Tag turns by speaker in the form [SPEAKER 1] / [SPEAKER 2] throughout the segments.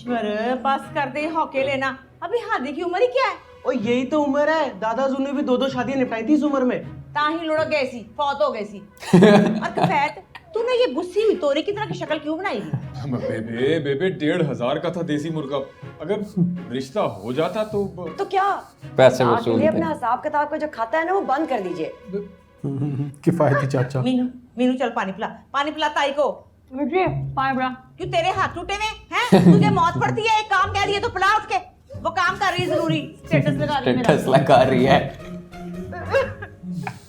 [SPEAKER 1] ईश्वर बस कर दे हौके लेना, अभी हादी की उम्र ही क्या है।
[SPEAKER 2] और यही तो उम्र है, दादा ने भी 2-2 शादियां निपटाई थी इस उम्र में।
[SPEAKER 1] ताही लुढ़क गई सी, फौत हो गई सी। और कफैत तूने ये बुस्सी हुई तोरी की तरह की शक्ल क्यों बनाई थी?
[SPEAKER 3] बेबे बेबे 1,500 का था देसी मुर्गा, अगर रिश्ता हो जाता तो
[SPEAKER 4] क्या
[SPEAKER 5] पैसे
[SPEAKER 4] आपके
[SPEAKER 5] वसूल
[SPEAKER 4] लिए
[SPEAKER 5] थे।
[SPEAKER 4] अपना हिसाब किताब का जो खाता है ना वो बंद कर दीजिए।
[SPEAKER 6] किफायती चाचा।
[SPEAKER 1] मीनू मीनू चल पानी पिला ताई को। क्यों तेरे हाथ टूटे हुए हैं? तुझे मौत पड़ती है, एक काम कह रही है तो पिला उठ के। वो काम कर रही है जरूरी, स्टेटस लगा रही है मेरा।
[SPEAKER 5] स्टेटस लगा रही है।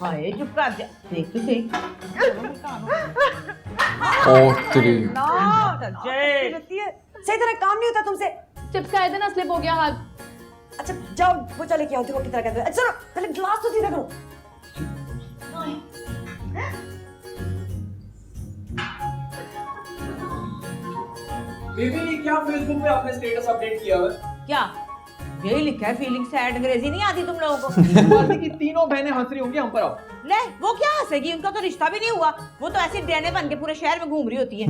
[SPEAKER 1] हाय चुप कर जा, देख तो सही।
[SPEAKER 5] ओ तेरी
[SPEAKER 4] सही तरह काम नहीं होता तुमसे।
[SPEAKER 7] चिप्स खाए थे ना, स्लिप हो गया हाथ।
[SPEAKER 4] अच्छा जाओ वो चले के आओ, देखो कितना कहते हैं। चलो पहले ग्लास तो सीधा करो।
[SPEAKER 8] बेबी क्या फेसबुक पे आपने स्टेटस अपडेट किया है?
[SPEAKER 1] क्या यही लिखा है, फीलिंग सैड, अंग्रेजी नहीं आती तुम लोगों को?
[SPEAKER 8] मासी की तीनों बहनें हंस रही होंगी हम पर अब।
[SPEAKER 1] ले वो क्या हंसेगी, उनका तो रिश्ता भी नहीं हुआ, वो तो ऐसे डैने बन के पूरे शहर में घूम रही होती है।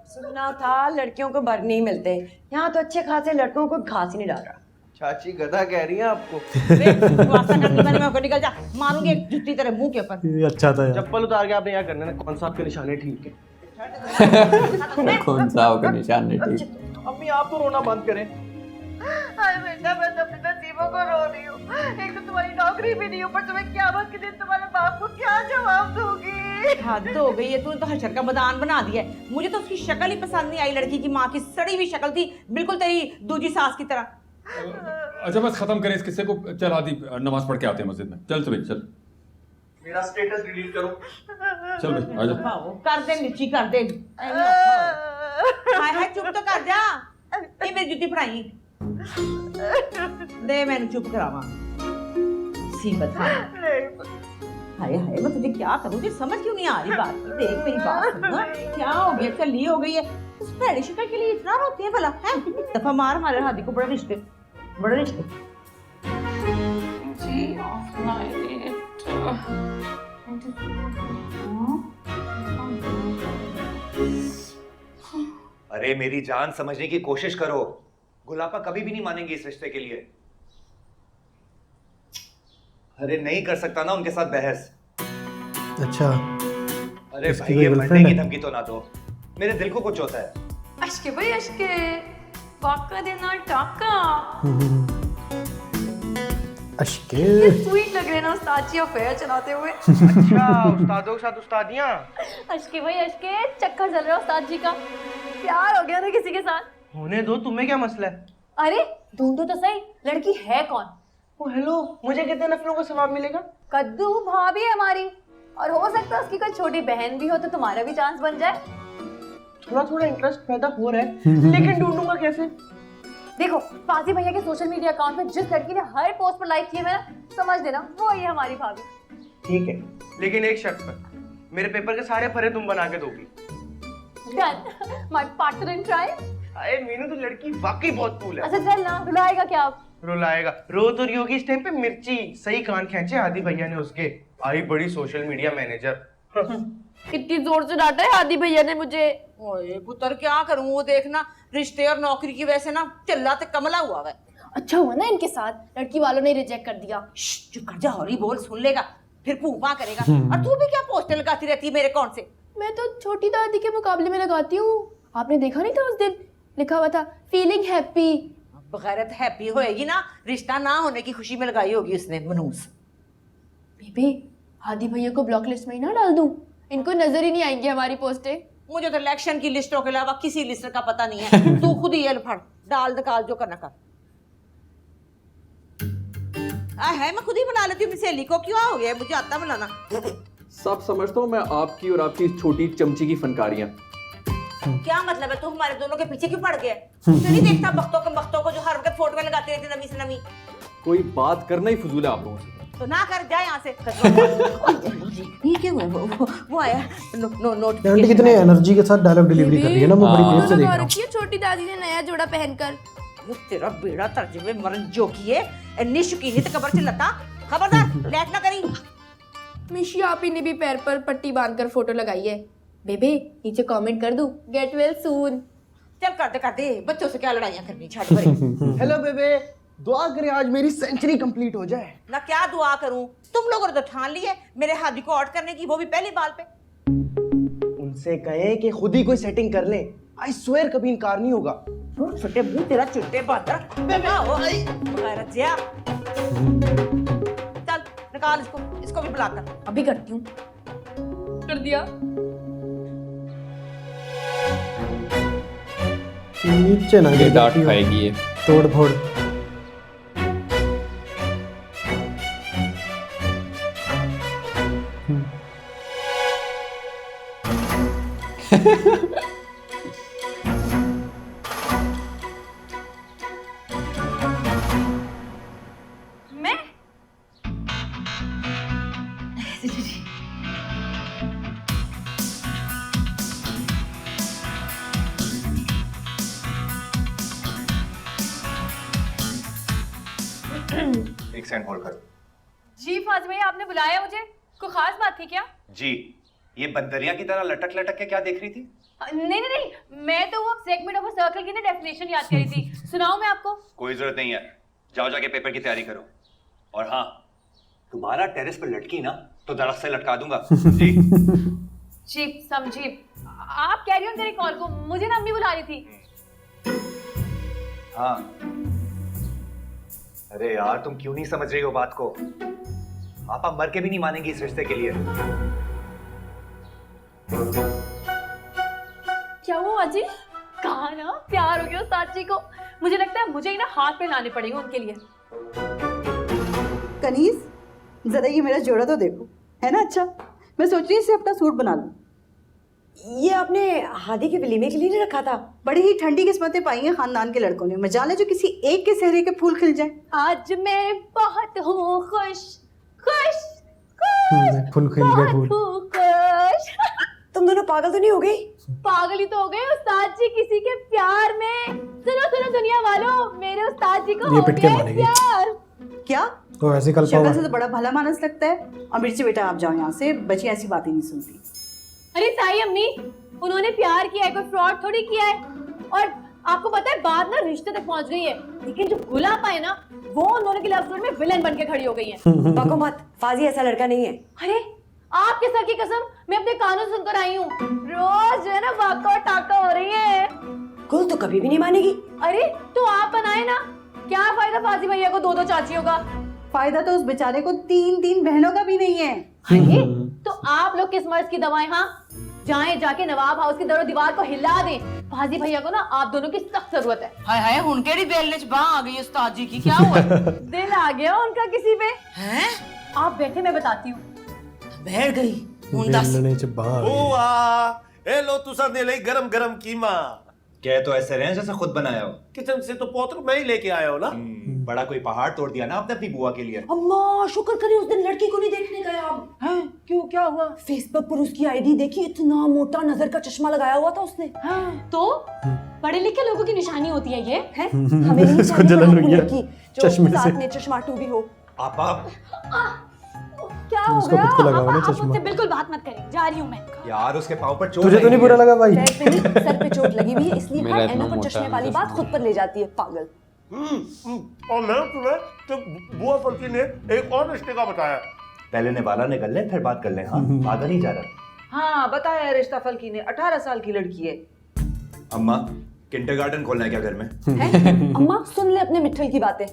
[SPEAKER 4] सुनना था लड़कियों को बर नहीं मिलते, यहाँ तो अच्छे खासे लड़कों को घास ही नहीं डाल रहा।
[SPEAKER 2] चाची गधा कह रही है आपको।
[SPEAKER 1] वास्ता करनी मैंने, मैं निकल जा, मारूंगी एक जुत्ती तेरे मुंह के ऊपर।
[SPEAKER 6] ये अच्छा था यार।
[SPEAKER 2] चप्पल उतार के आपने यहाँ करना है, कौन सा आपके निशाने ठीक है?
[SPEAKER 5] कौन सा होगा निशान नहीं ठीक।
[SPEAKER 2] अम्मी आप तो रोना बंद करें।
[SPEAKER 9] हाय बेटा, मैं तो अपने नसीबों को रो रही हूँ। एक तो तुम्हारी नौकरी भी नहीं, ऊपर तुम्हें क़यामत के दिन तुम्हारे बाप को क्या जवाब दूंगी?
[SPEAKER 1] हद हो गई है, तूने तो हशर का बदान बना दिया है। मुझे तो उसकी शक्ल ही पसंद नहीं आई, लड़की की माँ की सड़ी हुई शक्ल थी, बिल्कुल तेरी दूजी सास की तरह।
[SPEAKER 3] अच्छा बस खत्म करें इस किस्से को, चल आदि नमाज पढ़ के आते हैं मस्जिद में। चल सुबह चल।
[SPEAKER 2] मेरा स्टेटस डिलीट करो।
[SPEAKER 3] चल भाई आजा।
[SPEAKER 1] कर दे नीची कर दे। हाय हाय चुप तो कर जा, ये मेरी जुत्ती फड़ाई दे, मैंने चुप करावा सीबत। हाय हाय मैं तुझे क्या करूं, तुझे समझ क्यों नहीं आ रही बात? देख मेरी बात सुन ना, क्या हो गया, चली हो गई है, उस भैड़ी शक्ल के लिए इतना रोती है भला है? दफा मार हमारे हाथी को, बड़े रिश्ते बड़े रिश्ते।
[SPEAKER 10] अरे मेरी जान, समझने की कोशिश करो। गुलाबा कभी भी नहीं मानेंगे इस रिश्ते के लिए। अरे नहीं कर सकता ना उनके साथ बहस।
[SPEAKER 6] अच्छा
[SPEAKER 10] अरे
[SPEAKER 6] इसकी
[SPEAKER 10] भाई
[SPEAKER 6] कोई
[SPEAKER 10] ये
[SPEAKER 6] girlfriend
[SPEAKER 10] मरने की
[SPEAKER 6] है?
[SPEAKER 10] धमकी तो ना दो, मेरे दिल को कुछ होता है।
[SPEAKER 7] अश्के भाई अश्के, वाका देना टाका।
[SPEAKER 6] अश्के
[SPEAKER 7] स्वीट लग रहे ना उस्ताद जी अफेयर चलाते हुए।
[SPEAKER 2] अच्छा उस्तादों के साथ उस्तादियाँ।
[SPEAKER 7] अश्के भाई अश्के, चक्कर चल रहा है उस्ताद जी का, प्यार हो गया ना किसी के साथ।
[SPEAKER 2] होने दो, तुम्हें क्या मसला है?
[SPEAKER 7] अरे ढूंढो तो सही, लड़की है कौन?
[SPEAKER 2] ओ हेलो, मुझे कितने नफलों का सवाब मिलेगा?
[SPEAKER 7] कद्दू भाभी है हमारी, और हो सकता है उसकी कोई छोटी बहन भी हो तो तुम्हारा भी चांस बन जाए।
[SPEAKER 2] थोड़ा थोड़ा इंटरेस्ट पैदा हो रहा है, लेकिन ढूंढूंगा कैसे?
[SPEAKER 7] देखो फाजी भैया के सोशल मीडिया अकाउंट में जिस लड़की ने हर पोस्ट पर लाइक किए हैं, समझ लेना वो ही है हमारी भाभी।
[SPEAKER 2] ठीक है, लेकिन एक शर्त पर, मेरे पेपर के सारे फरे तुम बना के दोगी।
[SPEAKER 7] Done, my partner in crime.
[SPEAKER 2] अरे मीनू तो लड़की वाकई बहुत कूल है।
[SPEAKER 7] अच्छा चल ना, रुलाएगा क्या आप?
[SPEAKER 2] रुलाएगा, रो तो रही होगी इस टाइम पे मिर्ची। सही कान खींचे आदि भैया ने उसके, आई बड़ी सोशल मीडिया मैनेजर।
[SPEAKER 7] कितनी जोर से डांटा है आदि भैया ने मुझे।
[SPEAKER 1] ओए पुत्र क्या करूं, वो देखना रिश्ते और नौकरी की वजह से ना चिल्ला ते कमला हुआ है।
[SPEAKER 7] अच्छा हुआ ना इनके साथ, लड़की वालों ने रिजेक्ट कर दिया।
[SPEAKER 1] चुप कर जा, हौली बोल, सुन लेगा फिर फूफा करेगा। और तू भी क्या पोस्टर लगाती रहती है मेरे कौन से?
[SPEAKER 7] मैं तो छोटी दादी के मुकाबले में लगाती हूँ। आपने देखा नहीं था उस दिन लिखा हुआ था फीलिंग हैप्पी।
[SPEAKER 1] बगैरत हैप्पी होएगी ना, रिश्ता ना होने की खुशी में लगाई होगी उसने मनूस।
[SPEAKER 7] बेबे आदि भैया को ब्लॉक लिस्ट में ही ना डाल दूं, इनको नजर ही नहीं आएंगी हमारी पोस्टें।
[SPEAKER 1] मुझे तो इलेक्शन की लिस्टों के अलावा किसी लिस्ट का पता नहीं है। तू खुद ही ये फड़ डाल निकाल जो करना कर। है मैं खुद ही बना लेती हूँ सहेली को, क्यों हो गया, मुझे आता बनाना।
[SPEAKER 8] सब समझता हूँ मैं आपकी और आपकी इस छोटी चमची की फनकारियाँ।
[SPEAKER 1] क्या मतलब है, तू हमारे दोनों के पीछे क्यों पड़ गया? तू नहीं देखता बख्तों को जो हर वक्त फोटो में लगाते रहते नवी से नवी?
[SPEAKER 8] कोई बात करना ही फजूल है आप लोगों से।
[SPEAKER 1] तो ना कर, जा यहाँ से। ये क्या हुआ? वो आया नोट।
[SPEAKER 6] आंटी कितने एनर्जी के साथ डायलॉग डिलीवरी कर रही है ना, मैं बड़ी देर से देख रहा हूँ।
[SPEAKER 7] छोटी दादी ने नया जोड़ा पहनकर।
[SPEAKER 1] तेरा बेड़ा तर्जुमे मरन जो किए इतनी शौकीनी तो कबर से लता, खबरदार लेट ना करी।
[SPEAKER 7] मिशी आपी ने भी पैर पर पट्टी बांधकर फोटो लगाई है। बेबे नीचे कमेंट कर दूं, गेट वेल सून।
[SPEAKER 1] चल कर दे बच्चों से क्या लड़ाइयाँ करनी, छाड़ परे।
[SPEAKER 2] हेलो बेबे, दुआ करे आज मेरी सेंचुरी कंप्लीट हो जाए।
[SPEAKER 1] ना क्या दुआ करूं, तुम लोगों ने तो ठान ली है मेरे हाथ को आउट करने की, वो भी पहली बाल पे।
[SPEAKER 2] उनसे कहे कि खुद ही कोई सेटिंग कर ले, आई स्वेयर कभी इनकार नहीं होगा।
[SPEAKER 1] छोटे मुंह तेरा चुट्टे बांदर, बगैर जिया। चल निकाल इसको भी बुला कर।
[SPEAKER 7] अभी करती हूँ। कर दिया।
[SPEAKER 6] नीचे ना
[SPEAKER 5] ये
[SPEAKER 6] गिर
[SPEAKER 5] डांट
[SPEAKER 6] जाती हो।
[SPEAKER 5] खाएगी ये।
[SPEAKER 6] तोड़ फोड़।
[SPEAKER 7] मैं
[SPEAKER 10] एक सेकंड होल्ड करो।
[SPEAKER 7] जी फातिमा भैया, आपने बुलाया मुझे, कोई खास बात थी क्या?
[SPEAKER 10] जी, ये बंदरिया की तरह लटक लटक के क्या देख रही थी?
[SPEAKER 7] नहीं, मैं तो वो सेगमेंट ऑफ अ सर्कल की ना डेफिनेशन याद करी थी। सुनाऊं मैं आपको?
[SPEAKER 10] कोई जरूरत नहीं है, जाओ जाके पेपर की तैयारी करो। और हाँ, तुम्हारा टेरेस पर लटकी ना तो दरख्त से लटका दूंगा। जी
[SPEAKER 7] जी समझी। आप कैरी ऑन करें कॉल को, मुझे ना अम्मी बुला रही थी।
[SPEAKER 10] हाँ, अरे यार तुम क्यों नहीं समझ रही हो बात को? पापा मर के भी नहीं मानेंगी इस रिश्ते के लिए।
[SPEAKER 7] क्या हुआ अजी? कहा ना प्यार हो गया उस्ताद जी को। मुझे लगता है मुझे ही ना हाथ पे लाने पड़ेंगे उनके लिए।
[SPEAKER 1] कनीज जरा ये मेरा जोड़ा तो देखो, है ना अच्छा? मैं सोच रही हूँ इसे अपना सूट बना लूं।
[SPEAKER 4] ये आपने हादी के वलीमे के लिए नहीं रखा था?
[SPEAKER 1] बड़ी ही ठंडी किस्मतें पाई हैं खानदान के लड़कों ने, मजाल है जो किसी एक के चेहरे के फूल खिल जाए।
[SPEAKER 7] आज मैं बहुत हूँ खुश खुश
[SPEAKER 6] फूल खिल गए फूल।
[SPEAKER 7] खुश।
[SPEAKER 4] तुम दोनों पागल तो नहीं हो गई?
[SPEAKER 7] पागल ही तो हो गए उस्ताद जी किसी के प्यार में। सुनो दुनिया वालों, मेरे उस्ताद जी को
[SPEAKER 6] ये
[SPEAKER 7] हो
[SPEAKER 6] पिट के
[SPEAKER 7] गया
[SPEAKER 6] मारेगी।
[SPEAKER 7] प्यार।
[SPEAKER 1] क्या
[SPEAKER 6] तो ऐसे कल
[SPEAKER 1] शक्ल
[SPEAKER 6] पावा
[SPEAKER 1] से तो बड़ा भला मानस लगता है। और मिर्ची बेटा आप जाओ यहाँ से, बच्ची ऐसी बातें नहीं सुनती।
[SPEAKER 7] अरे साई अम्मी, उन्होंने प्यार किया है, कोई फ्रॉड थोड़ी किया है। और आपको पता है बात ना रिश्ते तक पहुंच गई है, लेकिन जो गुलाबा है ना वो उन्होंने की लव स्टोरी में विलन बन के खड़ी हो गई है।
[SPEAKER 4] बको मत, फाजी ऐसा लड़का नहीं है।
[SPEAKER 7] अरे आपके सर की कसम, मैं अपने कानों से सुनकर आई हूँ। रोज जो है ना वाका और टाका हो रही है।
[SPEAKER 4] गुल तो कभी भी नहीं मानेगी।
[SPEAKER 7] अरे तो आप बनाए ना, क्या फायदा फाजी भैया को 2-2 चाचियों का?
[SPEAKER 1] फायदा तो उस बेचारे को 3-3 बहनों का भी नहीं है।
[SPEAKER 7] अरे तो आप लोग किस मर्ज की दवाएं? हाँ जाएं जाके नवाब हाउस की दरो दीवार को हिला दें। फाजी भैया को ना आप दोनों की सख्त जरूरत है।
[SPEAKER 1] हाय हाय हुन केड़ी बेलने च बांह आ गई उस्ताद जी की, क्या हुआ?
[SPEAKER 7] दिल आ गया उनका किसी पे।
[SPEAKER 1] हैं?
[SPEAKER 7] आप बैठे, मैं बताती हूँ।
[SPEAKER 1] बैठ गई हुन दस।
[SPEAKER 6] बेलने च बाहर।
[SPEAKER 11] हुआ ए लो तुसा दे ले गरम गरम कीमा।
[SPEAKER 10] कह तो ऐसे रहे जैसे खुद बनाया हो।
[SPEAKER 11] किचन से तो पोत्र मैं ही लेके आया हूँ ना।
[SPEAKER 10] बड़ा कोई पहाड़ तोड़ दिया ना आपने अपनी बुआ के लिए।
[SPEAKER 4] अम्मा शुक्र करें उस दिन लड़की को नहीं देखने गए आप।
[SPEAKER 1] हैं? क्यों, क्या हुआ?
[SPEAKER 4] फेसबुक पर उसकी आईडी देखी, इतना मोटा नजर का चश्मा लगाया हुआ था उसने।
[SPEAKER 7] तो पढ़े लिखे लोगों की निशानी होती है ये है?
[SPEAKER 4] हमें नहीं
[SPEAKER 6] इसको
[SPEAKER 4] चाहिए
[SPEAKER 6] जलन
[SPEAKER 4] कोई
[SPEAKER 6] हुई है
[SPEAKER 4] लड़की जो
[SPEAKER 6] चश्मे
[SPEAKER 4] साथ
[SPEAKER 6] से।
[SPEAKER 4] में चश्मा टूबी हो।
[SPEAKER 10] आप
[SPEAKER 7] क्या हो
[SPEAKER 6] उसको
[SPEAKER 7] गया?
[SPEAKER 6] खुद को लगाओ ना
[SPEAKER 7] आप
[SPEAKER 6] चश्मा।
[SPEAKER 7] मुझसे बिल्कुल बात मत करें, जा रही हूँ मैं।
[SPEAKER 10] यार उसके पाँव पर चोट
[SPEAKER 6] तुझे तो नहीं बुरा लगा भाई?
[SPEAKER 4] पैर पे नहीं, सर पे चोट लगी हुई है, इसलिए
[SPEAKER 5] मेरा
[SPEAKER 4] हर
[SPEAKER 5] इतना
[SPEAKER 4] एनो पर
[SPEAKER 5] मोटा
[SPEAKER 4] चश्मे
[SPEAKER 5] है
[SPEAKER 4] वाली
[SPEAKER 5] चश्मा।
[SPEAKER 4] बात खुद पर ले जाती है, पागल।
[SPEAKER 11] और मैं तुम्हें तो बुआ फलकी ने एक और रिश्ते का बताया।
[SPEAKER 10] पहले निवाला निकल ले फिर बात कर ले। हाँ आगा नहीं जा रहा।
[SPEAKER 1] हाँ बताया रिश्ता फलकी ने, 18 साल की लड़की है।
[SPEAKER 10] अम्मा किंडरगार्टन खोलना है क्या घर में?
[SPEAKER 4] हैं? अम्मा सुन ले अपने मिठल की बातें।